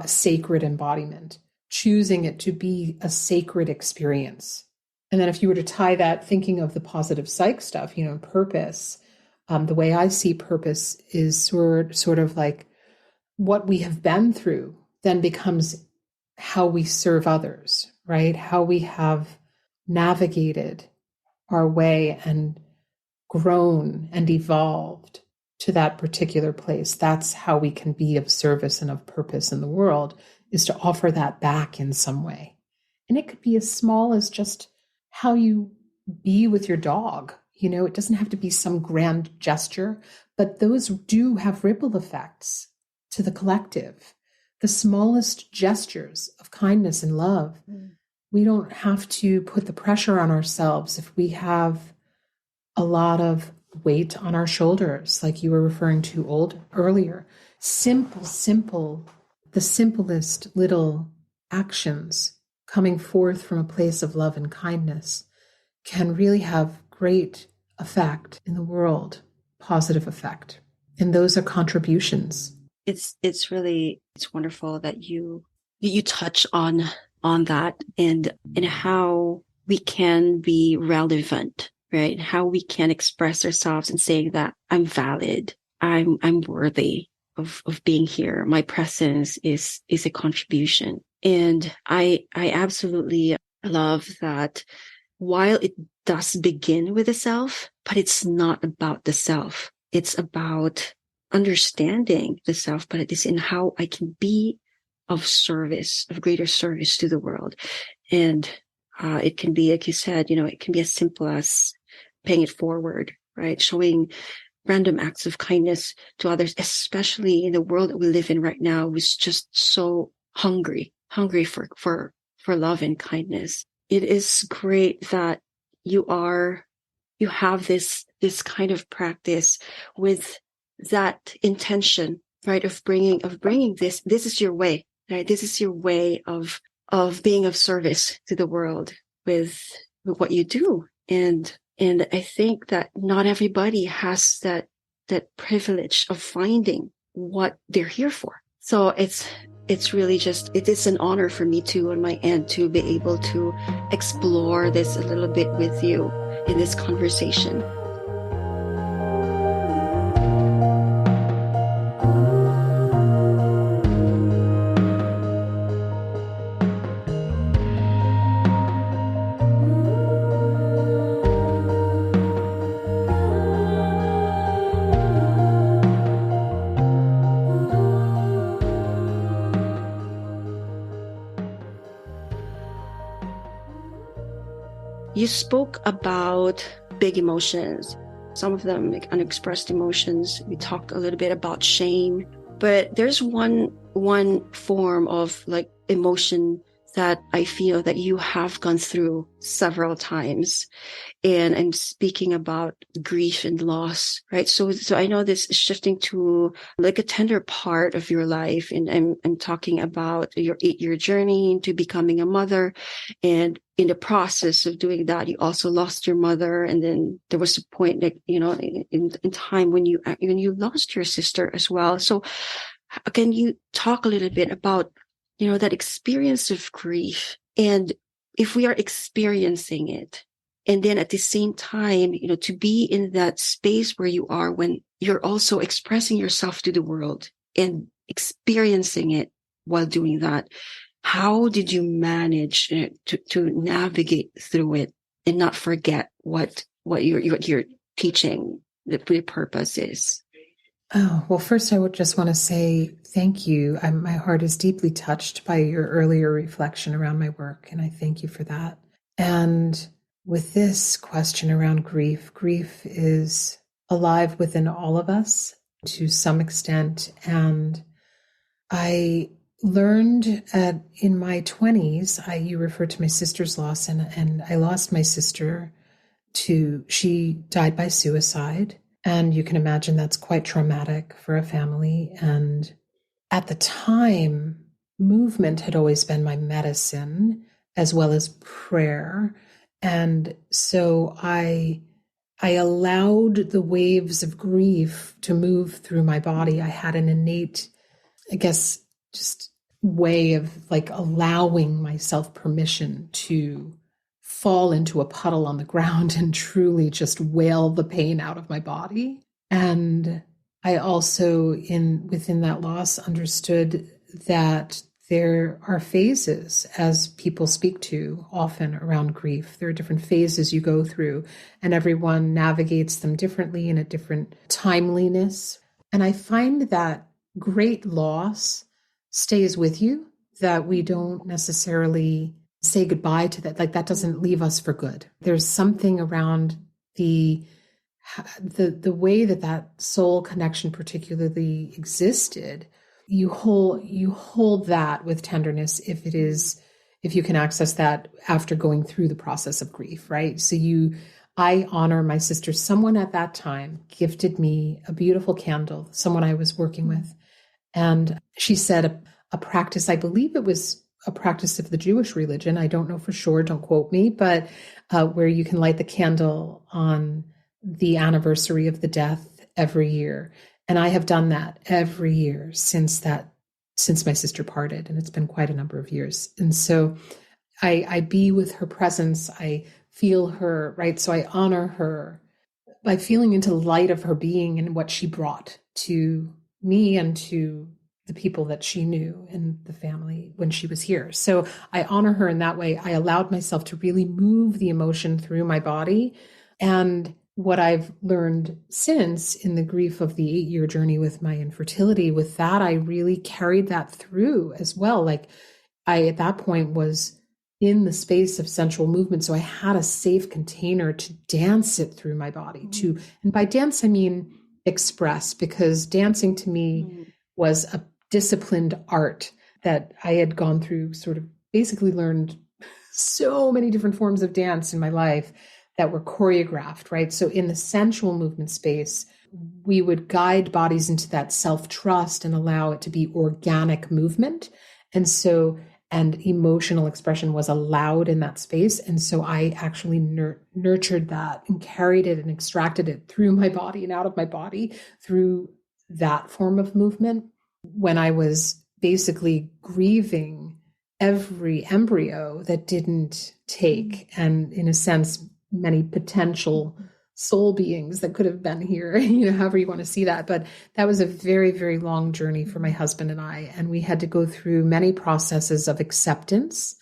sacred embodiment, choosing it to be a sacred experience. And then if you were to tie that, thinking of the positive psych stuff, purpose, the way I see purpose is sort of like what we have been through then becomes how we serve others, right? How we have navigated our way and grown and evolved to that particular place. That's how we can be of service and of purpose in the world, is to offer that back in some way. And it could be as small as just how you be with your dog. You know, it doesn't have to be some grand gesture, but those do have ripple effects to the collective. The smallest gestures of kindness and love. We don't have to put the pressure on ourselves if we have a lot of weight on our shoulders, like you were referring to earlier. Simple, the simplest little actions coming forth from a place of love and kindness can really have great effect in the world, positive effect. And those are contributions. It's wonderful that you touch on that and how we can be relevant, right? How we can express ourselves and saying that I'm valid, I'm worthy of being here. My presence is a contribution. And I absolutely love that while it does begin with the self, but it's not about the self. It's about understanding the self, but it is in how I can be of service, of greater service to the world. And it can be, like you said, it can be as simple as paying it forward, right? Showing random acts of kindness to others, especially in the world that we live in right now, is just so hungry for love and kindness. It is great that you have this kind of practice with that intention, right? Of bringing this is your way, right? This is your way of being of service to the world with what you do. And I think that not everybody has that privilege of finding what they're here for. So it's really it is an honor for me too on my end to be able to explore this a little bit with you in this conversation. You spoke about big emotions, some of them like unexpressed emotions. We talked a little bit about shame, but there's one form of like emotion that I feel that you have gone through several times. And I'm speaking about grief and loss, right? So I know this is shifting to like a tender part of your life. And I'm talking about your 8-year journey into becoming a mother. And in the process of doing that, you also lost your mother. And then there was a point like, in time when you lost your sister as well. So can you talk a little bit about, that experience of grief, and if we are experiencing it, and then at the same time, to be in that space where you are when you're also expressing yourself to the world and experiencing it while doing that, how did you manage to navigate through it and not forget what you're teaching, the purpose is? Oh, well, first, I would just want to say thank you. My heart is deeply touched by your earlier reflection around my work, and I thank you for that. And with this question around grief is alive within all of us to some extent. And I learned in my 20s, you referred to my sister's loss, and I lost my sister she died by suicide. And you can imagine that's quite traumatic for a family. And at the time, movement had always been my medicine, as well as prayer. And so I allowed the waves of grief to move through my body. I had an innate, I guess, just way of like allowing myself permission to fall into a puddle on the ground and truly just wail the pain out of my body. And I also, within that loss, understood that there are phases, as people speak to often around grief. There are different phases you go through, and everyone navigates them differently in a different timeliness. And I find that great loss stays with you, that we don't necessarily say goodbye to that. Like, that doesn't leave us for good. There's something around the way that soul connection particularly existed. You hold that with tenderness if you can access that after going through the process of grief, right? So I honor my sister. Someone at that time gifted me a beautiful candle, someone I was working with. And she said a practice, I believe it was a practice of the Jewish religion. I don't know for sure, don't quote me, but where you can light the candle on the anniversary of the death every year. And I have done that every year since my sister parted, and it's been quite a number of years. And so I be with her presence. I feel her, right? So I honor her by feeling into the light of her being and what she brought to me and to the people that she knew in the family when she was here. So I honor her in that way. I allowed myself to really move the emotion through my body. And what I've learned since in the grief of the 8-year journey with my infertility, with that, I really carried that through as well. Like, I, at that point, was in the space of sensual movement. So I had a safe container to dance it through my body and by dance, I mean express, because dancing to me was a disciplined art that I had gone through, sort of basically learned so many different forms of dance in my life that were choreographed, right? So in the sensual movement space, we would guide bodies into that self-trust and allow it to be organic movement. And emotional expression was allowed in that space. And so I actually nurtured that and carried it and extracted it through my body and out of my body through that form of movement. When I was basically grieving every embryo that didn't take, and in a sense, many potential soul beings that could have been here, however you want to see that. But that was a very, very long journey for my husband and I. And we had to go through many processes of acceptance.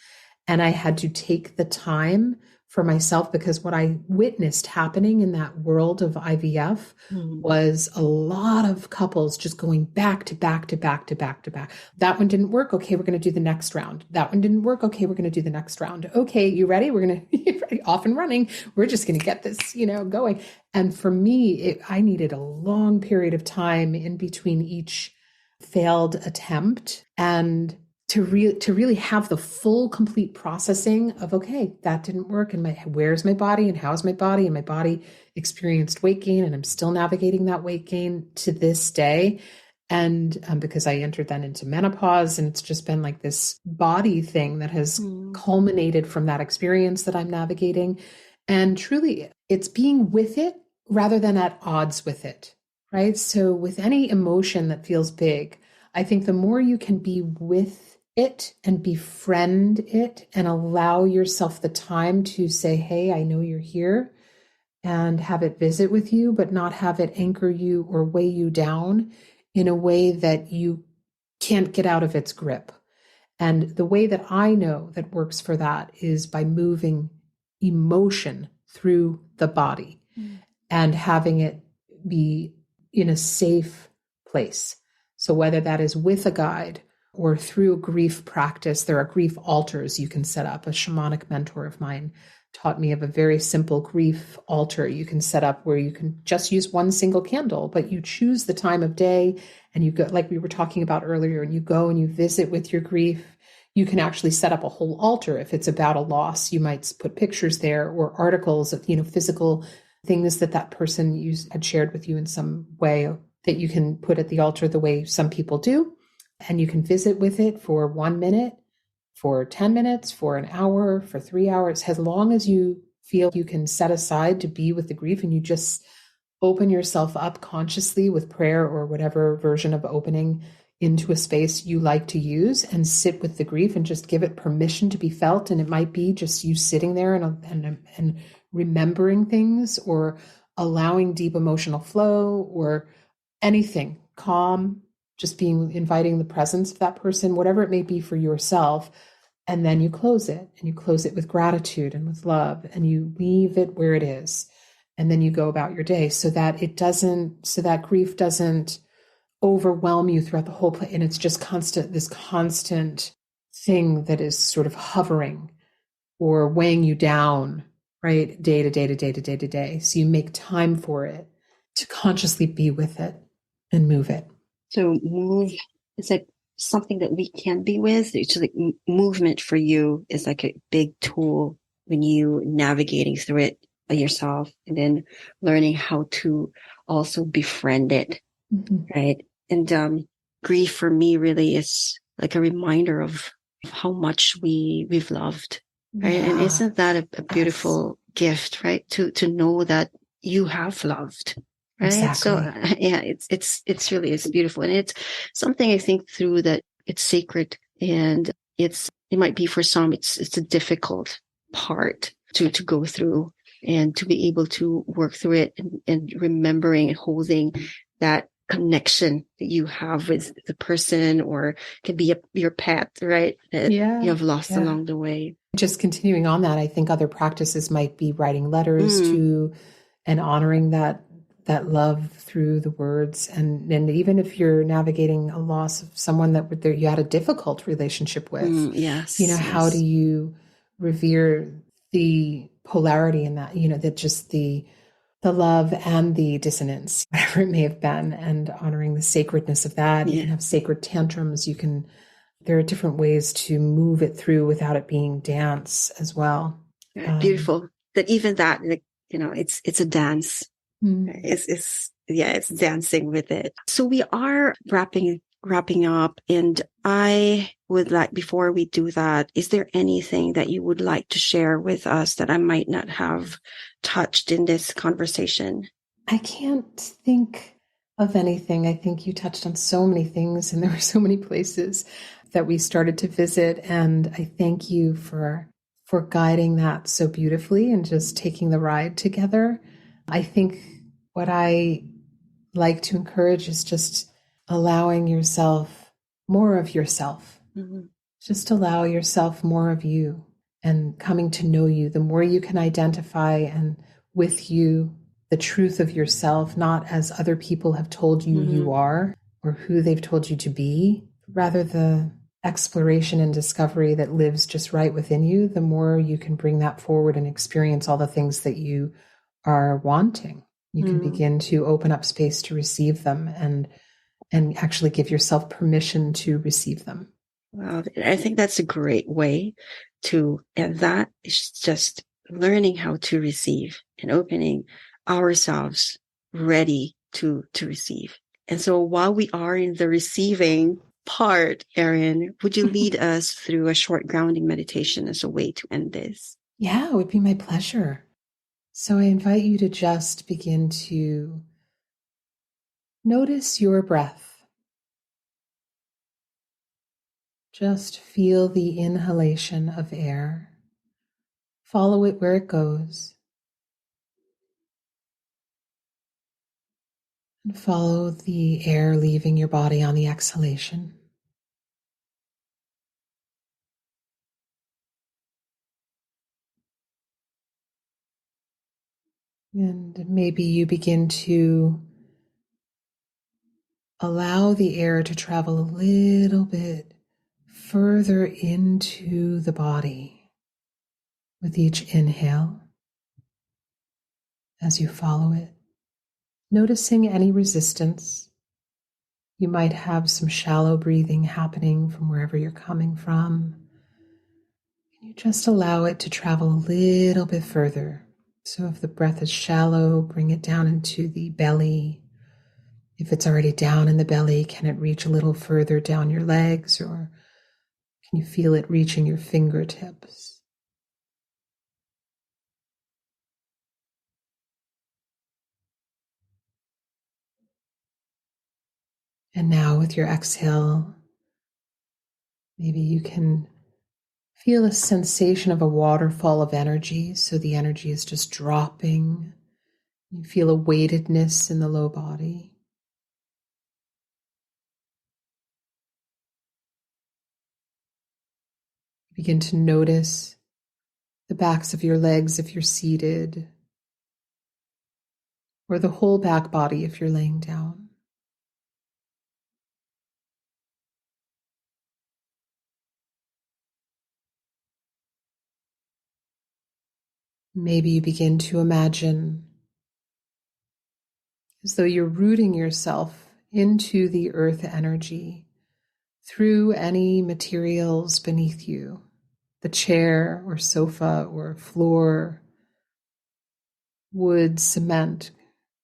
And I had to take the time for myself, because what I witnessed happening in that world of IVF was a lot of couples just going back to back to back to back to back. That one didn't work. Okay, we're going to do the next round. That one didn't work. Okay, we're going to do the next round. Okay, you ready? We're going to off and running. We're just going to get this, going. And for me, I needed a long period of time in between each failed attempt, and to really have the full, complete processing of, okay, that didn't work. And where's my body and how's my body? And my body experienced weight gain, and I'm still navigating that weight gain to this day. And because I entered then into menopause, and it's just been like this body thing that has culminated from that experience that I'm navigating. And truly, it's being with it rather than at odds with it, right? So with any emotion that feels big, I think the more you can be with it and befriend it and allow yourself the time to say, hey, I know you're here, and have it visit with you, but not have it anchor you or weigh you down in a way that you can't get out of its grip. And the way that I know that works for that is by moving emotion through the body and having it be in a safe place. So whether that is with a guide or through a grief practice, there are grief altars you can set up. A shamanic mentor of mine taught me of a very simple grief altar you can set up, where you can just use one single candle, but you choose the time of day, and you go, like we were talking about earlier, and you go and you visit with your grief. You can actually set up a whole altar. If it's about a loss, you might put pictures there or articles of, physical things that person had shared with you in some way that you can put at the altar the way some people do. And you can visit with it for 1 minute, for 10 minutes, for an hour, for 3 hours, as long as you feel you can set aside to be with the grief, and you just open yourself up consciously with prayer or whatever version of opening into a space you like to use, and sit with the grief and just give it permission to be felt. And it might be just you sitting there and remembering things, or allowing deep emotional flow, or anything calm, just inviting the presence of that person, whatever it may be for yourself. And then you close it, and you close it with gratitude and with love, and you leave it where it is. And then you go about your day so that grief doesn't overwhelm you throughout the whole play. And it's just this constant thing that is sort of hovering or weighing you down, right? Day to day to day to day to day. So you make time for it to consciously be with it and move it. So move is like something that we can be with. It's like movement for you is like a big tool when you navigating through it yourself, and then learning how to also befriend it, right? And grief for me really is like a reminder of how much we've loved, right? Yeah. And isn't that a beautiful gift, right? To know that you have loved, right? Exactly. So yeah, it's really beautiful, and it's something I think through that it's sacred, and it might be for some it's a difficult part to go through, and to be able to work through it, and remembering and holding that connection that you have with the person, or can be your pet, right? That you have lost along the way. Just continuing on that, I think other practices might be writing letters to and honoring that love through the words. And even if you're navigating a loss of someone that you had a difficult relationship with, how do you revere the polarity in that, that just the love and the dissonance, whatever it may have been, and honoring the sacredness of that. You can have sacred tantrums. There are different ways to move it through without it being dance as well. Beautiful. That even that, like, it's a dance. It's dancing with it. So we are wrapping up, and I would like, before we do that, is there anything that you would like to share with us that I might not have touched in this conversation? I can't think of anything. I think you touched on so many things, and there were so many places that we started to visit, and I thank you for guiding that so beautifully and just taking the ride together. I think what I like to encourage is just allowing yourself more of yourself. Just allow yourself more of you, and coming to know you. The more you can identify and with you, the truth of yourself, not as other people have told you you are, or who they've told you to be, rather the exploration and discovery that lives just right within you, the more you can bring that forward and experience all the things that you are wanting. You can begin to open up space to receive them, and actually give yourself permission to receive them. Wow, I think that's a great way and that is just learning how to receive and opening ourselves ready to receive. And so while we are in the receiving part, Erin, would you lead us through a short grounding meditation as a way to end this? Yeah, it would be my pleasure. So I invite you to just begin to notice your breath. Just feel the inhalation of air. Follow it where it goes. And follow the air leaving your body on the exhalation. And maybe you begin to allow the air to travel a little bit further into the body with each inhale as you follow it, noticing any resistance. You might have some shallow breathing happening from wherever you're coming from. And you just allow it to travel a little bit further. So if the breath is shallow, bring it down into the belly. If it's already down in the belly, can it reach a little further down your legs, or can you feel it reaching your fingertips? And now with your exhale, maybe you can feel a sensation of a waterfall of energy. So the energy is just dropping. You feel a weightedness in the low body. Begin to notice the backs of your legs if you're seated, or the whole back body if you're laying down. Maybe you begin to imagine as though you're rooting yourself into the earth energy through any materials beneath you, the chair or sofa or floor, wood, cement.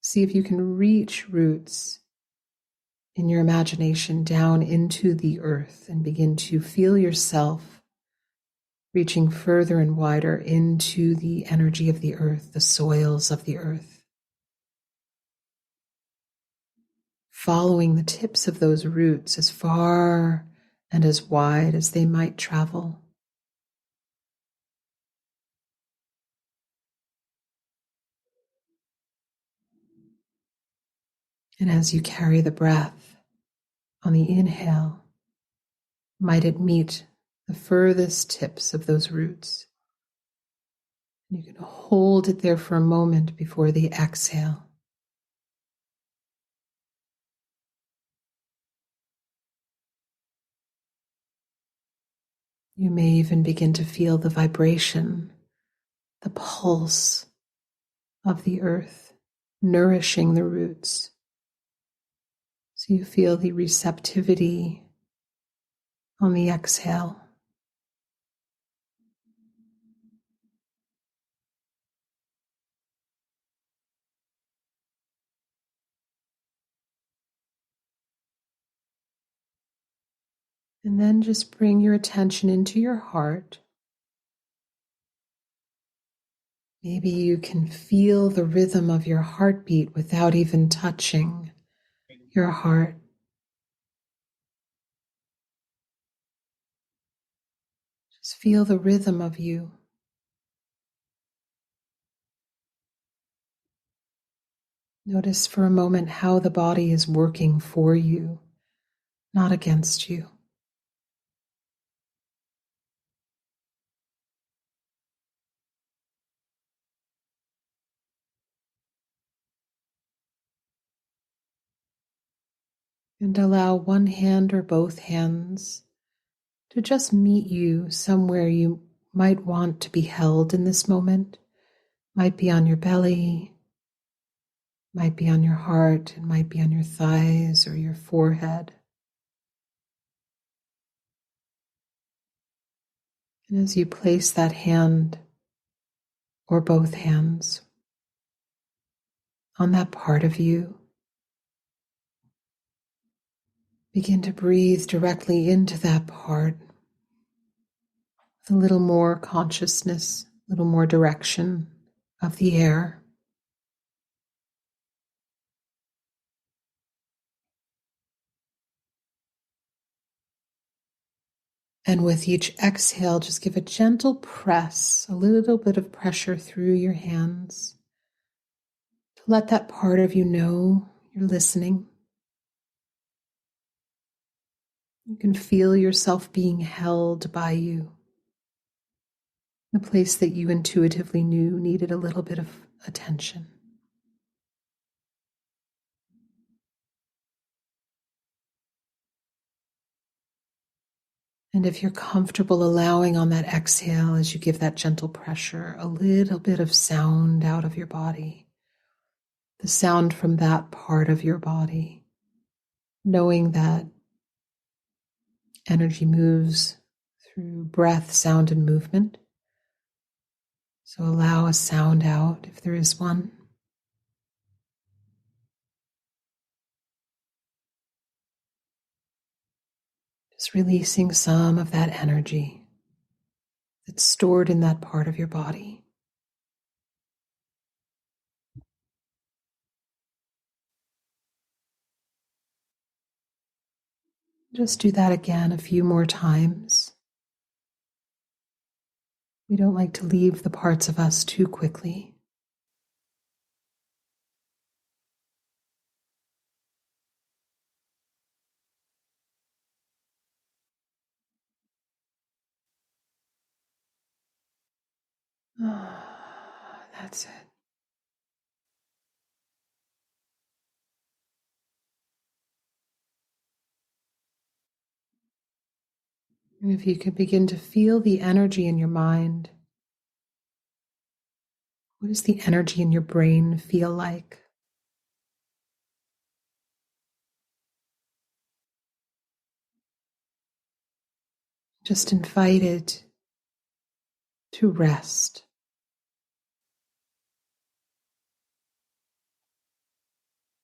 See if you can reach roots in your imagination down into the earth and begin to feel yourself reaching further and wider into the energy of the earth, the soils of the earth. Following the tips of those roots as far and as wide as they might travel. And as you carry the breath on the inhale, might it meet the furthest tips of those roots. You can hold it there for a moment before the exhale. You may even begin to feel the vibration, the pulse of the earth, nourishing the roots. So you feel the receptivity on the exhale. And then just bring your attention into your heart. Maybe you can feel the rhythm of your heartbeat without even touching your heart. Just feel the rhythm of you. Notice for a moment how the body is working for you, not against you. And allow one hand or both hands to just meet you somewhere you might want to be held in this moment. Might be on your belly, might be on your heart, it might be on your thighs or your forehead. And as you place that hand or both hands on that part of you, begin to breathe directly into that part with a little more consciousness, a little more direction of the air. And with each exhale, just give a gentle press, a little bit of pressure through your hands to let that part of you know you're listening. You can feel yourself being held by you, the place that you intuitively knew needed a little bit of attention. And if you're comfortable allowing on that exhale, as you give that gentle pressure, a little bit of sound out of your body, the sound from that part of your body, knowing that energy moves through breath, sound, and movement. So allow a sound out if there is one. Just releasing some of that energy that's stored in that part of your body. Just do that again a few more times. We don't like to leave the parts of us too quickly. That's it. And if you could begin to feel the energy in your mind, what does the energy in your brain feel like? Just invite it to rest.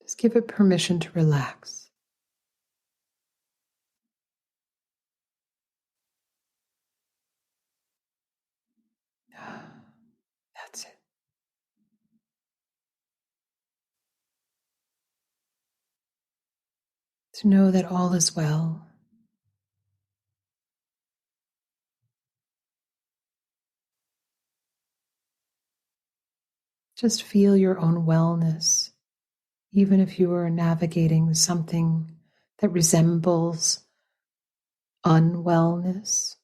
Just give it permission to relax. That's it. To know that all is well. Just feel your own wellness, even if you are navigating something that resembles unwellness.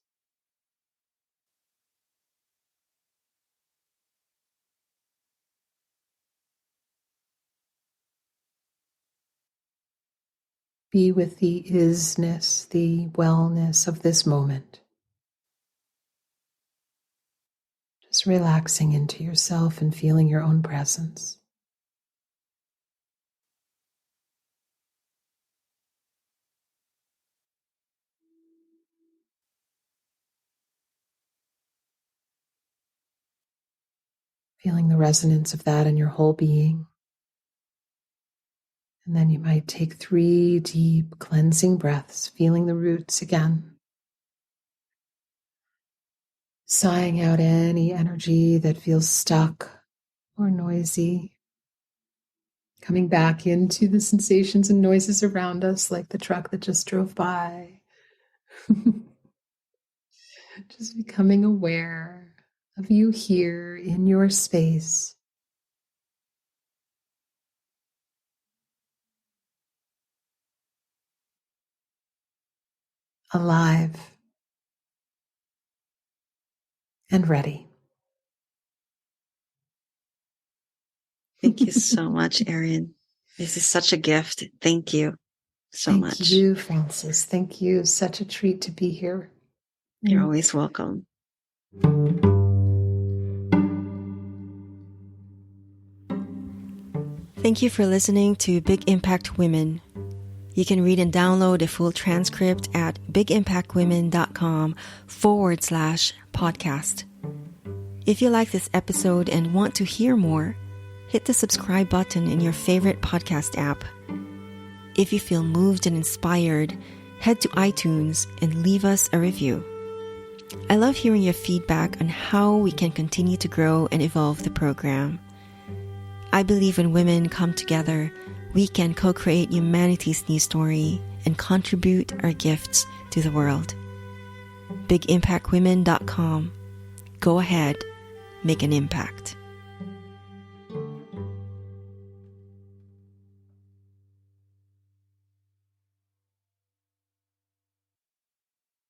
Be with the isness, the wellness of this moment. Just relaxing into yourself and feeling your own presence. Feeling the resonance of that in your whole being. And then you might take 3 deep cleansing breaths, feeling the roots again. Sighing out any energy that feels stuck or noisy. Coming back into the sensations and noises around us, like the truck that just drove by. Just becoming aware of you here in your space. Alive and ready. Thank you so much, Erin. This is such a gift. Thank you so much. Thank you, Frances. Thank you. Such a treat to be here. You're always welcome. Thank you for listening to Big Impact Women. You can read and download the full transcript at bigimpactwomen.com/podcast. If you like this episode and want to hear more, hit the subscribe button in your favorite podcast app. If you feel moved and inspired, head to iTunes and leave us a review. I love hearing your feedback on how we can continue to grow and evolve the program. I believe when women come together, we can co-create humanity's new story and contribute our gifts to the world. bigimpactwomen.com. Go ahead, make an impact.